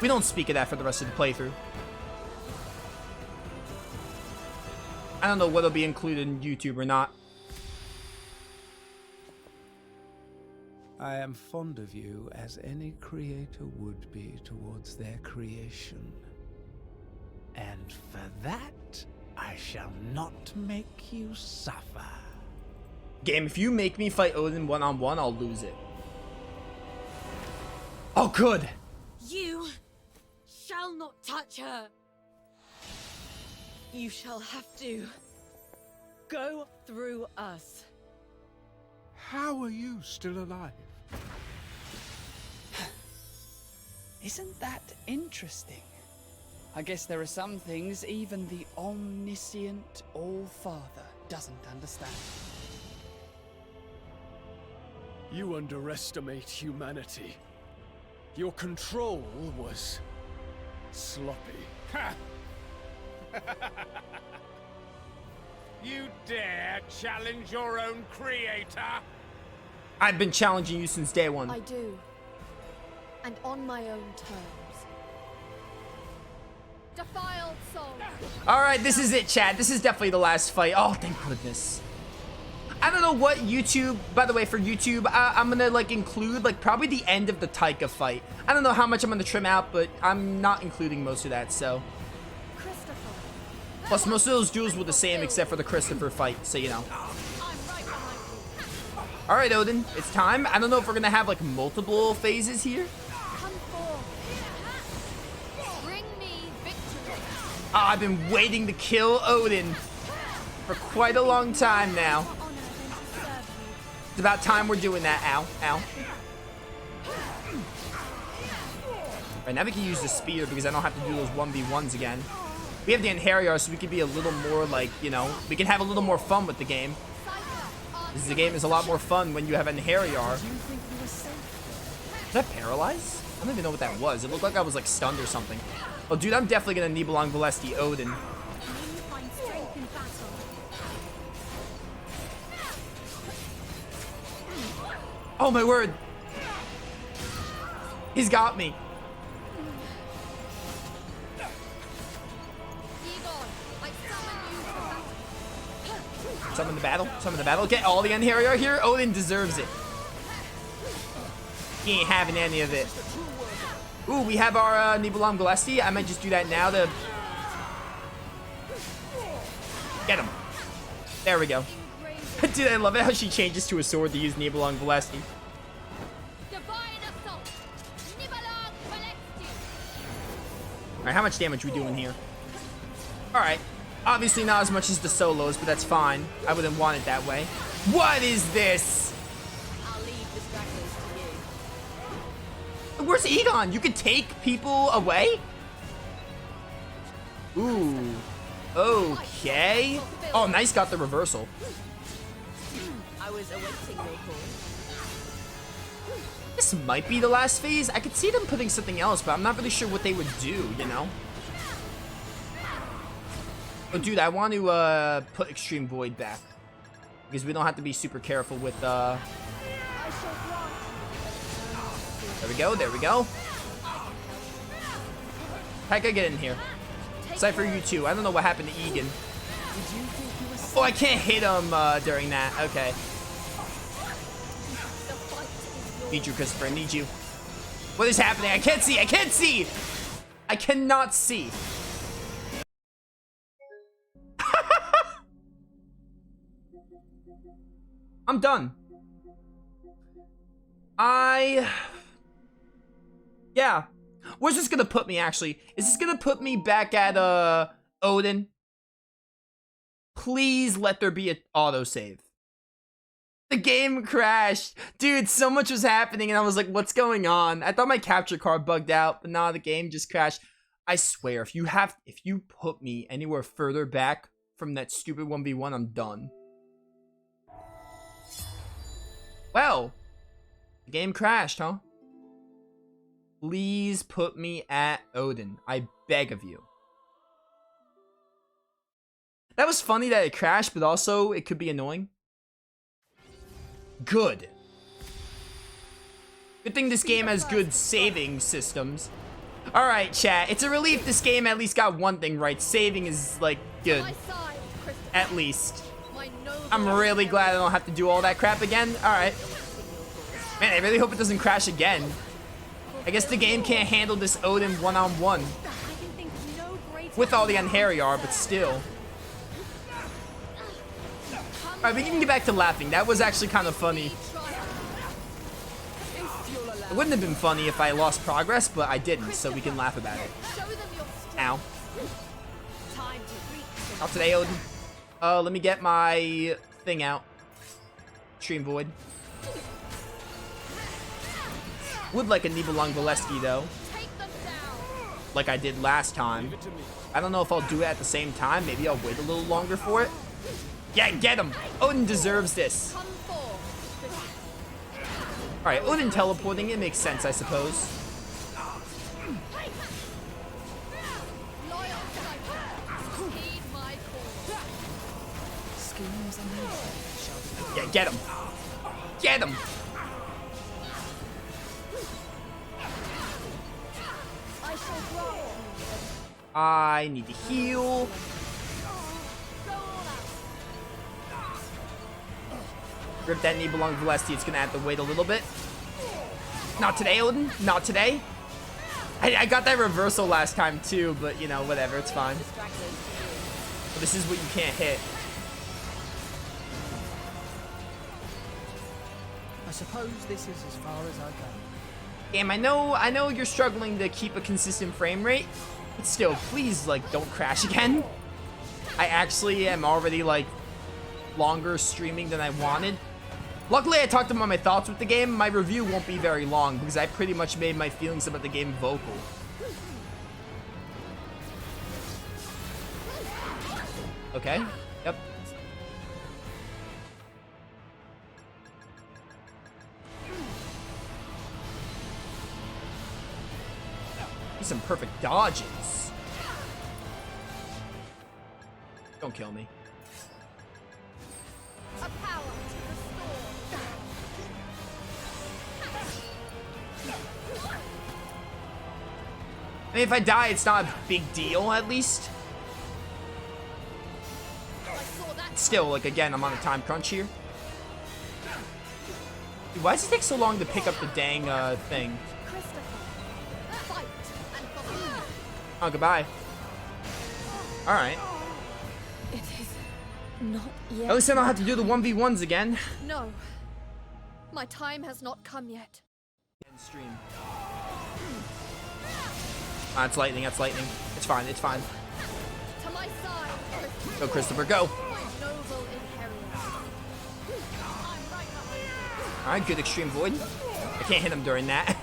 We don't speak of that for the rest of the playthrough. I don't know what'll be included in YouTube or not. I am fond of you as any creator would be towards their creation. And for that, I shall not make you suffer. Game, if you make me fight Odin one-on-one, I'll lose it. Oh, good. You shall not touch her. You shall have to go through us. How are you still alive? Isn't that interesting? I guess there are some things even the omniscient All-Father doesn't understand. You underestimate humanity. Your control was sloppy. Ha! You dare challenge your own creator? I've been challenging you since day one. I do. And on my own terms. Defiled soul. Alright, this is it, chat. This is definitely the last fight. Oh, thank goodness. I don't know what YouTube, by the way, for YouTube, I'm gonna like include like probably the end of the Taika fight. I don't know how much I'm gonna trim out, but I'm not including most of that, so. Plus, most of those duels were the same except for the Christopher fight, so you know. Alright, Odin, it's time. I don't know if we're gonna have like multiple phases here. Come forth. Bring me victory. Oh, I've been waiting to kill Odin for quite a long time now. It's about time we're doing that. Ow, ow. Alright, now we can use the spear because I don't have to do those 1v1s again. We have the Anhariar, so we can be a little more like, you know, we can have a little more fun with the game. The game is a lot more fun when you have Anhariar. Did I paralyze? I don't even know what that was. It looked like I was like stunned or something. Oh, dude, I'm definitely gonna Nibelung Valesti Odin. Oh my word. He's got me. Summon the battle. Summon the battle. Get all the Anhariar here. Odin deserves it. He ain't having any of it. Ooh, we have our Nibelung Valesti. I might just do that now to get him. There we go. Dude, I love it how she changes to a sword to use Nibelung Valesti. Alright, how much damage are we doing here? Alright. Obviously not as much as the solos, but that's fine. I wouldn't want it that way. What is this? I'll leave this reckless to you. Where's Egon? You can take people away? Ooh. Okay. Oh, nice, got the reversal. I was awaiting your call. This might be the last phase. I could see them putting something else, but I'm not really sure what they would do, you know? Oh, dude, I want to put Extreme Void back. Because we don't have to be super careful with, There we go, there we go. Taika, get in here. Cypher, you too. I don't know what happened to Egan. Oh, I can't hit him during that. Okay. Need you, Christopher. I need you. What is happening? I can't see. I can't see. I cannot see. I'm done. Yeah. Where's this gonna put me, actually? Is this gonna put me back at, Odin? Please let there be an autosave. The game crashed. Dude, so much was happening, and I was like, what's going on? I thought my capture card bugged out, but nah, the game just crashed. I swear, if you put me anywhere further back from that stupid 1v1, I'm done. Well, the game crashed, huh? Please put me at Odin. I beg of you. That was funny that it crashed, but also it could be annoying. Good. Good thing this game has good saving systems. Alright, chat. It's a relief this game at least got one thing right. Saving is, like, good. My side, Christopher. At least. My noble I'm really glad I don't have to do all that crap again. Alright. Man, I really hope it doesn't crash again. I guess the game can't handle this Odin one-on-one. I can think no greater With all the Anhariar, but still. Alright, we can get back to laughing. That was actually kind of funny. It wouldn't have been funny if I lost progress, but I didn't, so we can laugh about it. Show them your strength. Ow. Time to reach. Not today, Odin. Let me get my thing out. Stream Void. Would like a Nibelung Valesky, though. Take them down. Like I did last time. I don't know if I'll do it at the same time. Maybe I'll wait a little longer for it. Yeah, get him! Odin deserves this. Come forth. Alright, Odin teleporting, it makes sense, I suppose. Loyal Cypher. Heed my call. Schemes and movements shall be Yeah, get him. Get him! I shall grow. I need to heal. Go all out. Rip that Nibelung Valesky, it's gonna have to wait a little bit. Not today, Odin. Not today. I got that reversal last time too, but you know, whatever, it's fine. This is what you can't hit. I suppose this is as far as I go. Game, I know you're struggling to keep a consistent frame rate, but still, please, like, don't crash again. I actually am already, like, longer streaming than I wanted. Luckily, I talked about my thoughts with the game. My review won't be very long because I pretty much made my feelings about the game vocal. Okay. Yep. Some perfect dodges. Don't kill me. A power to restore. I mean, if I die, it's not a big deal, at least. I saw that. Still, like, again, I'm on a time crunch here. Dude, why does it take so long to pick up the dang, thing? Christopher. Fight and fulfill. Oh, goodbye. Alright. It is not yet. At least I don't have to do the 1v1s again. No. My time has not come yet. End stream. Ah, it's lightning, that's lightning. It's fine, it's fine. To my side, Christopher. Go, Christopher, go. My noble inheritance. Alright, good extreme void. I can't hit him during that.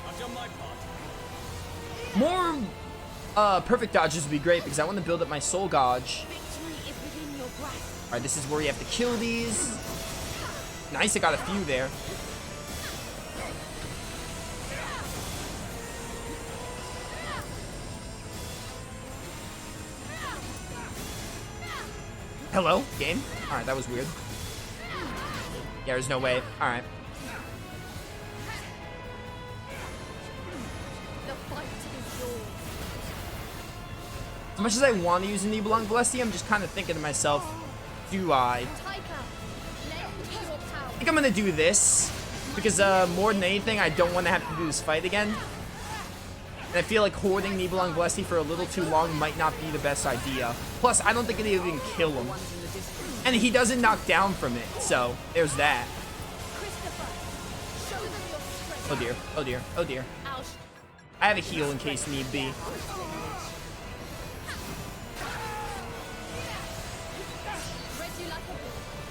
I've done my part. More perfect dodges would be great because I want to build up my soul gauge. Victory is within your grasp. Alright, this is where you have to kill these. Nice, I got a few there. Hello, game? Alright, that was weird. Yeah, there's no way. Alright. The fight is yours. As much as I want to use a Nibelung Valesky, I'm just kind of thinking to myself, do I? Taika, lend your power. I think I'm gonna do this because more than anything, I don't want to have to do this fight again. And I feel like hoarding Nibelung Valesky for a little too long might not be the best idea. Plus, I don't think it'll even kill him. And he doesn't knock down from it, so there's that. Christopher, show them your strength. Oh dear, oh dear, oh dear. Ouch. I have a heal in case need be.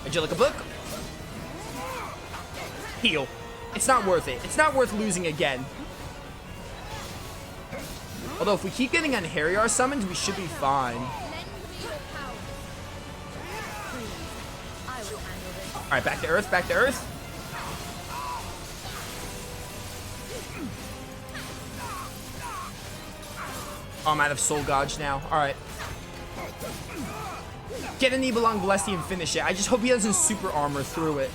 Read you like a book? Heal. It's not worth it. It's not worth losing again. Although if we keep getting on Harriar summons, we should be fine. Lend me your power. Please, I will handle this. Alright, back to Earth, back to Earth. Oh, I'm out of Soul Gauge now. Alright. Get a Nibelung Valesky and finish it. I just hope he doesn't super armor through it.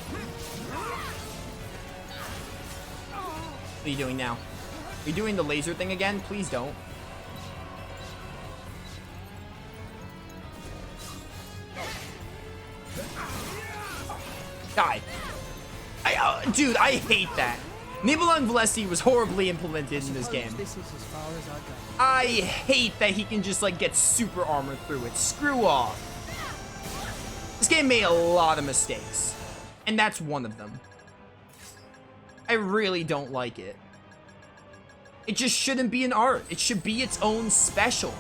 are you doing now? Are you doing the laser thing again? Please don't. Die. Dude, I hate that. Nibelung Valesi was horribly implemented in this game. This is as far as I go. I hate that he can just like get super armor through it. Screw off. This game made a lot of mistakes, and that's one of them. I really don't like it. It just shouldn't be an art. It should be its own special.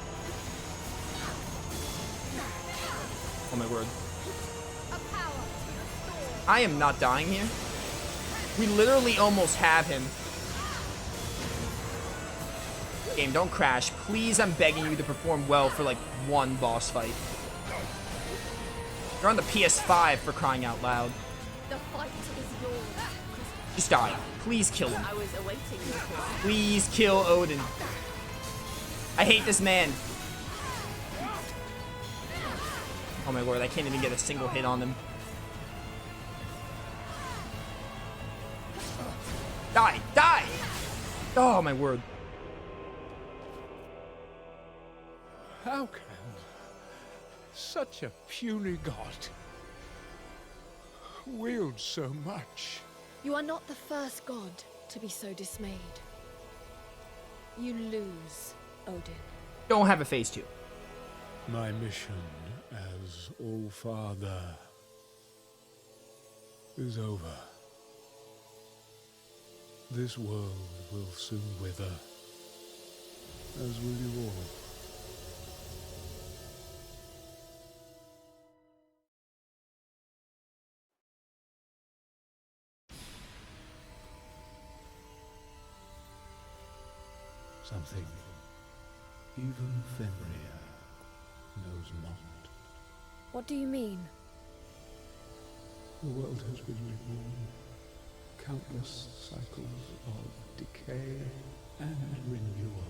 Oh my word. I am not dying here. We literally almost have him. Game, don't crash. Please, I'm begging you to perform well for like one boss fight. You're on the PS5 for crying out loud. The fight is yours. Just die. Please kill him. I was awaiting you. Please kill Odin. I hate this man. Oh my lord, I can't even get a single hit on him. Die! Die! Oh my word. How can such a puny god wield so much? You are not the first god to be so dismayed. You lose, Odin. Don't have a phase 2. My mission as All-Father is over. This world will soon wither, as will you all. Something even Fenrir knows not. What do you mean? The world has been reborn. Countless cycles of decay and renewal.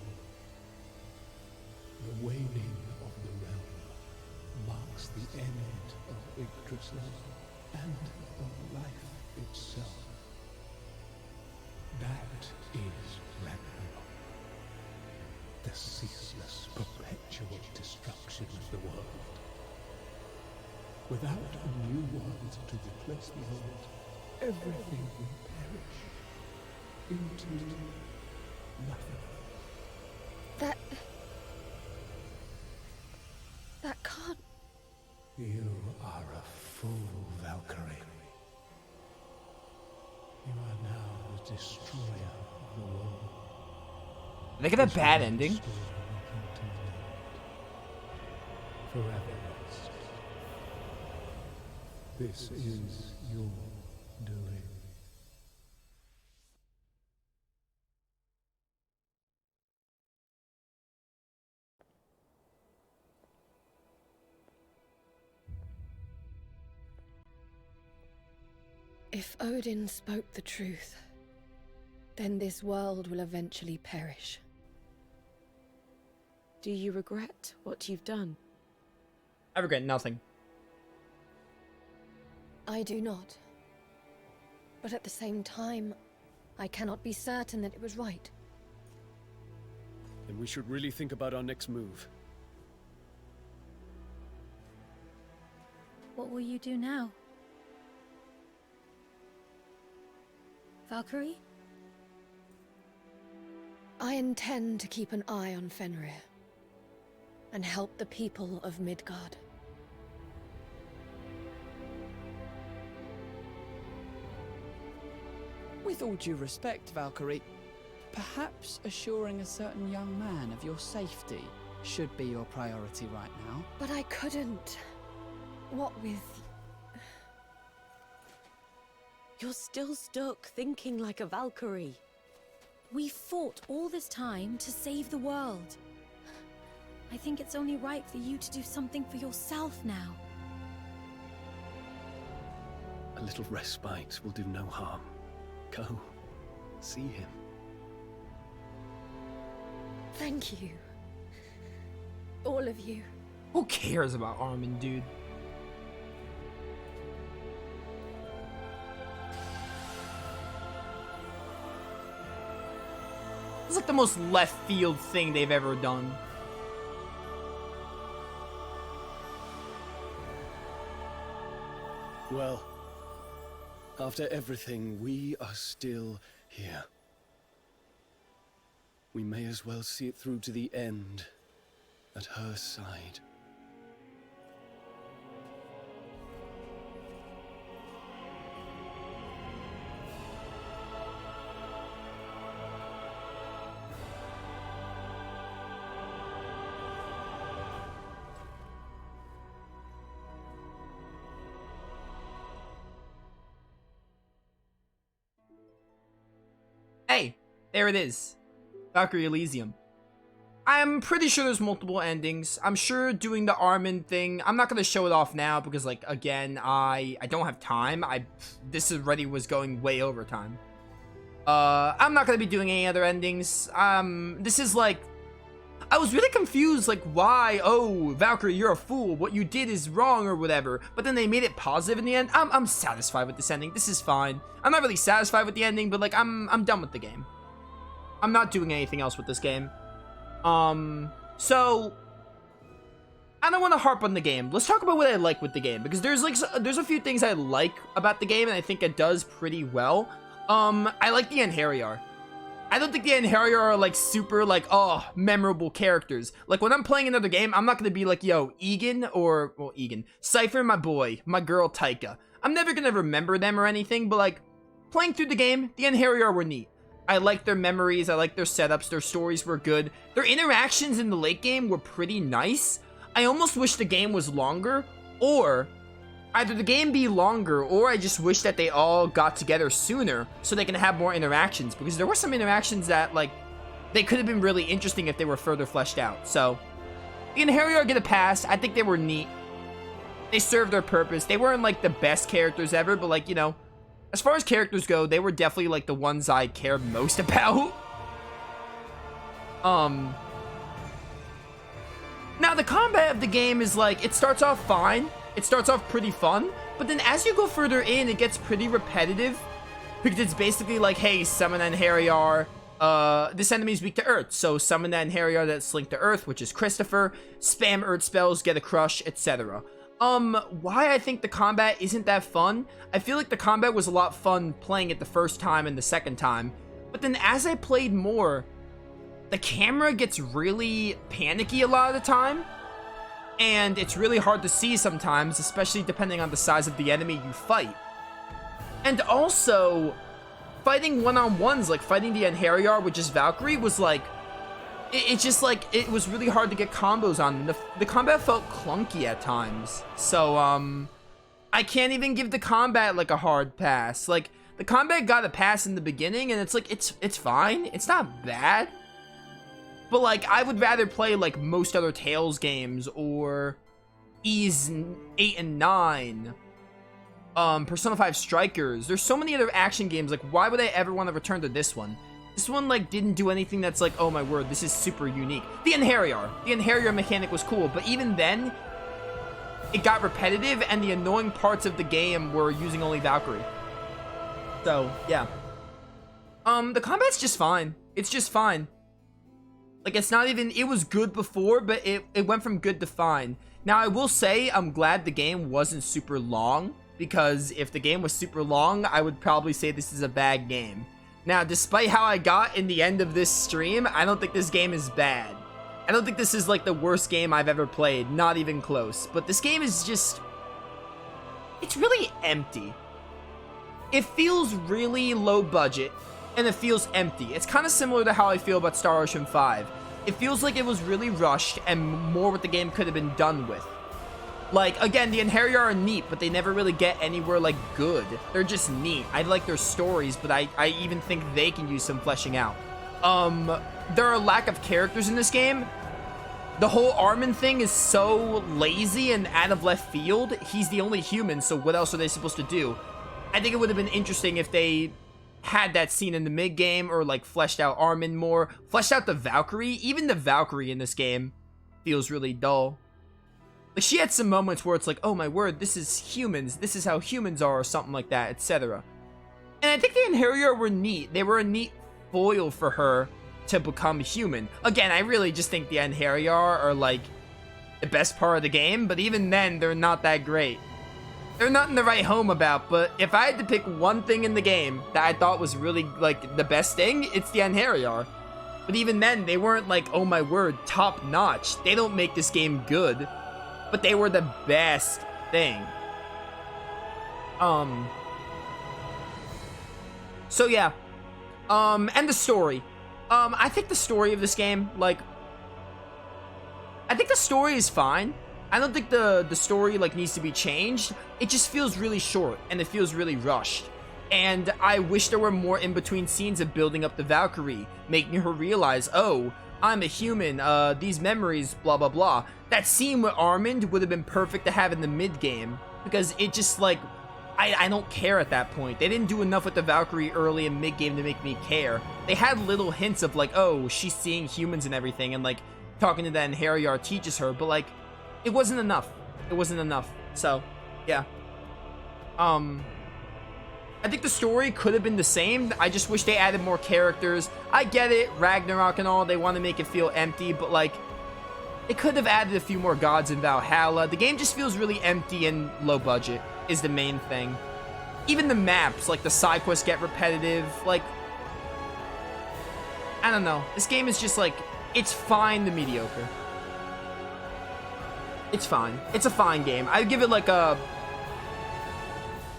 The waning of the realm marks the end of Yggdrasil and of life itself. That is Ragnarok. The ceaseless, perpetual destruction of the world. Without a new world to replace the old, everything will perish into nothing. That can't... You are a fool, Valkyrie. You are now the destroyer of the world. Did they get a bad ending? Forever lost. This is your doing. If Odin spoke the truth, then this world will eventually perish. Do you regret what you've done? I regret nothing. I do not. But at the same time, I cannot be certain that it was right. Then we should really think about our next move. What will you do now? Valkyrie? I intend to keep an eye on Fenrir and help the people of Midgard. With all due respect, Valkyrie, perhaps assuring a certain young man of your safety should be your priority right now. But I couldn't. What with... You're still stuck thinking like a Valkyrie. We fought all this time to save the world. I think it's only right for you to do something for yourself now. A little respite will do no harm. Go. See him. Thank you. All of you. Who cares about Armin, dude? like the most left field thing they've ever done. Well, after everything, we are still here. We may as well see it through to the end at her side. Hey, there it is. Valkyrie Elysium. I'm pretty sure there's multiple endings. I'm sure doing the Armin thing, I'm not going to show it off now because, like, again, I don't have time. This already was going way over time. I'm not going to be doing any other endings. This is like, I was really confused, like, why, oh, Valkyrie, you're a fool, what you did is wrong or whatever, but then they made it positive in the end. I'm satisfied with this ending. This is fine. I'm not really satisfied with the ending, but, like, I'm done with the game. I'm not doing anything else with this game. So I don't want to harp on the game. Let's talk about what I like with the game, because there's a few things I like about the game, and I think it does pretty well. I like the Anhariar. I don't think the Anhariar are, like, super, like, oh, memorable characters. Like, when I'm playing another game, I'm not gonna be like, yo, Egan, or, well, Egan, Cypher, my boy, my girl, Taika. I'm never gonna remember them or anything, but, like, playing through the game, the Anhariar were neat. I like their memories, I like their setups, their stories were good. Their interactions in the late game were pretty nice. I almost wish the game was longer, or either the game be longer, or I just wish that they all got together sooner so they can have more interactions, because there were some interactions that, like, they could have been really interesting if they were further fleshed out. So, the Anhariar get a pass. I think they were neat. They served their purpose. They weren't, like, the best characters ever, but, like, you know, as far as characters go, they were definitely, like, the ones I cared most about. Now, the combat of the game is, like, it starts off fine. It starts off pretty fun, but then as you go further in, it gets pretty repetitive, because it's basically like, hey, summon Anhariar, this enemy is weak to Earth, so summon that Anhariar that's linked to Earth, which is Christopher, spam Earth spells, get a crush, etc. Why I think the combat isn't that fun? I feel like the combat was a lot fun playing it the first time and the second time, but then as I played more, the camera gets really panicky a lot of the time, and it's really hard to see sometimes, especially depending on the size of the enemy you fight. And also, fighting one-on-ones, like fighting the Anhariar, which is Valkyrie, was like, it just like, it was really hard to get combos on. The combat felt clunky at times. So, I can't even give the combat like a hard pass. Like, the combat got a pass in the beginning, and it's like, it's fine. It's not bad. But, like, I would rather play, like, most other Tales games, or Ys 8 and 9, Persona 5 Strikers. There's so many other action games, like, why would I ever want to return to this one? This one, like, didn't do anything that's like, oh my word, this is super unique. The Anhariar mechanic was cool, but even then, it got repetitive, and the annoying parts of the game were using only Valkyrie. So, yeah. The combat's just fine. It's just fine. Like, it's not even, it was good before, but it went from good to fine. Now, I will say, I'm glad the game wasn't super long, because if the game was super long, I would probably say this is a bad game. Now, despite how I got in the end of this stream, I don't think this game is bad. I don't think this is, like, the worst game I've ever played, not even close. But this game is just, it's really empty. It feels really low budget, and it feels empty. It's kind of similar to how I feel about Star Ocean 5. It feels like it was really rushed, and more what the game could have been done with. Like, again, the Anhariar are neat, but they never really get anywhere, like, good. They're just neat. I like their stories, but I even think they can use some fleshing out. There are a lack of characters in this game. The whole Armin thing is so lazy and out of left field. He's the only human, so what else are they supposed to do? I think it would have been interesting if they had that scene in the mid-game, or, like, fleshed out Armin more. Fleshed out the Valkyrie. Even the Valkyrie in this game feels really dull. Like, she had some moments where it's like, oh my word, this is humans. This is how humans are, or something like that, etc. And I think the Anhariar were neat. They were a neat foil for her to become human. Again, I really just think the Anheriar are like the best part of the game, but even then, they're not that great. They're nothing to write home about, but if I had to pick one thing in the game that I thought was really like the best thing, it's the Anheriar. But even then, they weren't like, oh my word, top notch. They don't make this game good, but they were the best thing. So yeah. And the story. I think the story of this game, like, I think the story is fine. I don't think the story, like, needs to be changed. It just feels really short, and it feels really rushed. And I wish there were more in-between scenes of building up the Valkyrie, making her realize, oh, I'm a human, these memories, blah, blah, blah. That scene with Armand would have been perfect to have in the mid-game, because it just, like, I don't care at that point. They didn't do enough with the Valkyrie early and mid-game to make me care. They had little hints of, like, oh, she's seeing humans and everything, and, like, talking to that, and Harryar teaches her, but, like, it wasn't enough. It wasn't enough. So, yeah. I think the story could have been the same. I just wish they added more characters. I get it, Ragnarok and all, they want to make it feel empty, but, like, they could have added a few more gods in Valhalla. The game just feels really empty and low budget is the main thing. Even the maps, like, the side quests get repetitive. Like, I don't know. This game is just, like, it's fine to mediocre. It's fine. It's a fine game. I'd give it, like, a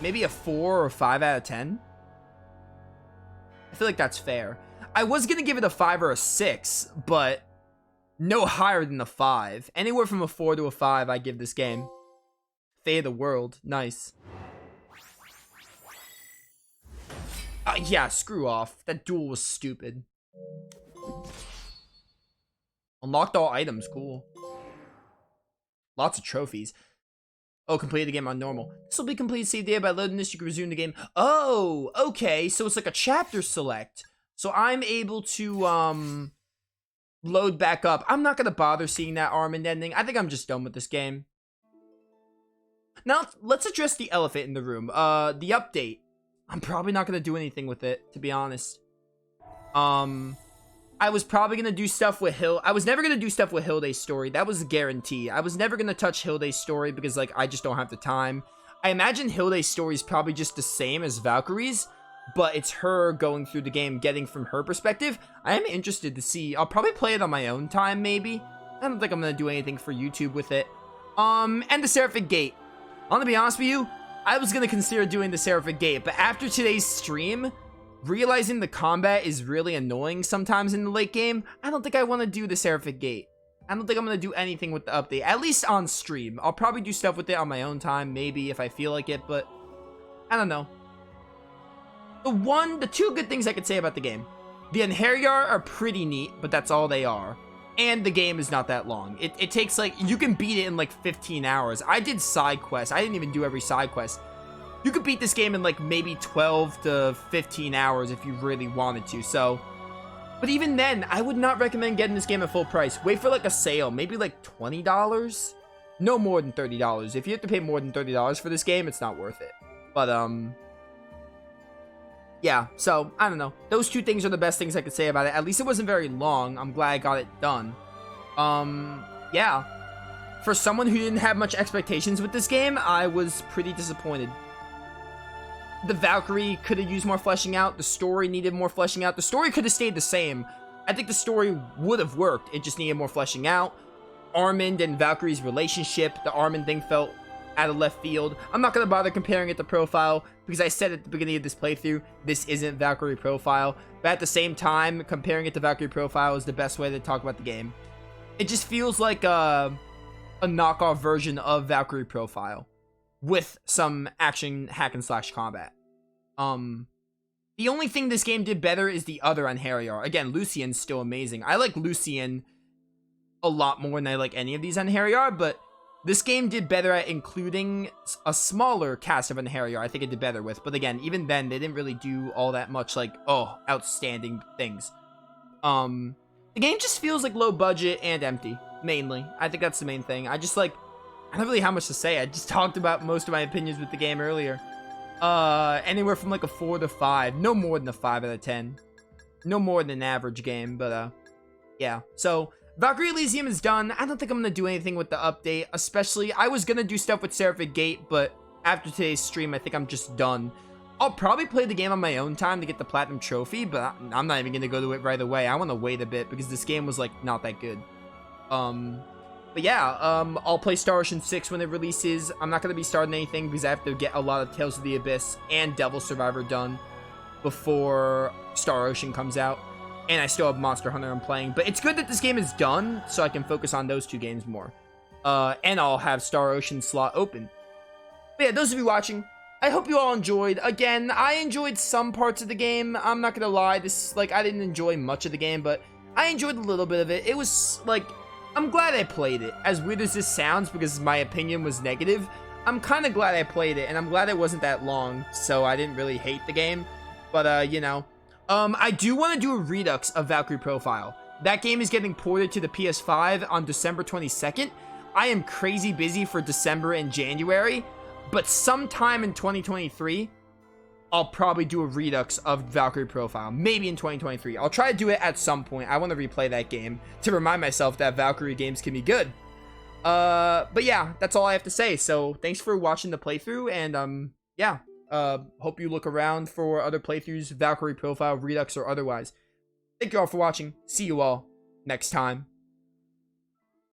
maybe a 4 or 5 out of 10. I feel like that's fair. I was gonna give it a 5 or a 6, but no higher than a 5. Anywhere from a 4 to a 5, I give this game. Fate of the World. Nice. Yeah, screw off. That duel was stupid. Unlocked all items. Cool. Lots of trophies. Oh, complete the game on normal. This will be complete. Save data. By loading this, you can resume the game. Oh, okay. So it's like a chapter select. So I'm able to, load back up. I'm not going to bother seeing that Armand ending. I think I'm just done with this game. Now, let's address the elephant in the room. The update. I'm probably not going to do anything with it, to be honest. I was probably going to do stuff with I was never going to do stuff with Hilde's story. That was a guarantee. I was never going to touch Hilde's story because, like, I just don't have the time. I imagine Hilde's story is probably just the same as Valkyrie's, but it's her going through the game, getting from her perspective. I am interested to see. I'll probably play it on my own time, maybe. I don't think I'm going to do anything for YouTube with it. And the Seraphic Gate. I'm going to be honest with you. I was going to consider doing the Seraphic Gate, but after today's stream, realizing the combat is really annoying sometimes in the late game, I don't think I want to do the Seraphic Gate. I don't think I'm going to do anything with the update, at least on stream. I'll probably do stuff with it on my own time, maybe, if I feel like it, but I don't know. The two good things I could say about the game. The Anheriar are pretty neat, but that's all they are. And the game is not that long. It takes, like, you can beat it in, like, 15 hours. I did side quests. I didn't even do every side quest. You could beat this game in, like, maybe 12 to 15 hours if you really wanted to, so. But even then, I would not recommend getting this game at full price. Wait for, like, a sale. Maybe, like, $20? No more than $30. If you have to pay more than $30 for this game, it's not worth it. But, yeah, so, I don't know. Those two things are the best things I could say about it. At least it wasn't very long. I'm glad I got it done. Yeah. For someone who didn't have much expectations with this game, I was pretty disappointed. The Valkyrie could have used more fleshing out. The story needed more fleshing out. The story could have stayed the same. I think the story would have worked. It just needed more fleshing out. Armand and Valkyrie's relationship. The Armand thing felt out of left field. I'm not going to bother comparing it to Profile because I said at the beginning of this playthrough, this isn't Valkyrie Profile. But at the same time, comparing it to Valkyrie Profile is the best way to talk about the game. It just feels like a knockoff version of Valkyrie Profile with some action hack and slash combat. The only thing this game did better is the other Anheriar. Again, Lucian's still amazing. I like Lucian a lot more than I like any of these Anheriar, but this game did better at including a smaller cast of Anheriar. I think it did better with. But again, even then, they didn't really do all that much, like, oh, outstanding things. The game just feels like low budget and empty, mainly. I think that's the main thing. I just, like, I don't really have much to say. I just talked about most of my opinions with the game earlier. Anywhere from, like, a 4 to 5. No more than a 5 out of 10. no more than an average game, but yeah. So Valkyrie Elysium is done. I don't think I'm gonna do anything with the update, especially I was gonna do stuff with Seraphic Gate, but after today's stream, I think I'm just done. I'll probably play the game on my own time to get the platinum trophy, but I'm not even gonna go to it right away. I want to wait a bit because this game was like not that good. But yeah, I'll play Star Ocean 6 when it releases. I'm not gonna be starting anything because I have to get a lot of Tales of the Abyss and Devil Survivor done before Star Ocean comes out. And I still have Monster Hunter I'm playing. But it's good that this game is done so I can focus on those 2 games more. And I'll have Star Ocean slot open. But yeah, those of you watching, I hope you all enjoyed. Again, I enjoyed some parts of the game. I'm not gonna lie, I didn't enjoy much of the game, but I enjoyed a little bit of it. It was, like, I'm glad I played it. As weird as this sounds, because my opinion was negative, I'm kind of glad I played it, and I'm glad it wasn't that long, so I didn't really hate the game. But, you know, I do want to do a redux of Valkyrie Profile. That game is getting ported to the PS5 on December 22nd. I am crazy busy for December and January, but sometime in 2023, I'll probably do a redux of Valkyrie Profile. Maybe in 2023. I'll try to do it at some point. I want to replay that game to remind myself that Valkyrie games can be good. But yeah, that's all I have to say. So thanks for watching the playthrough, and yeah, hope you look around for other playthroughs, Valkyrie Profile, redux, or otherwise. Thank you all for watching. See you all next time.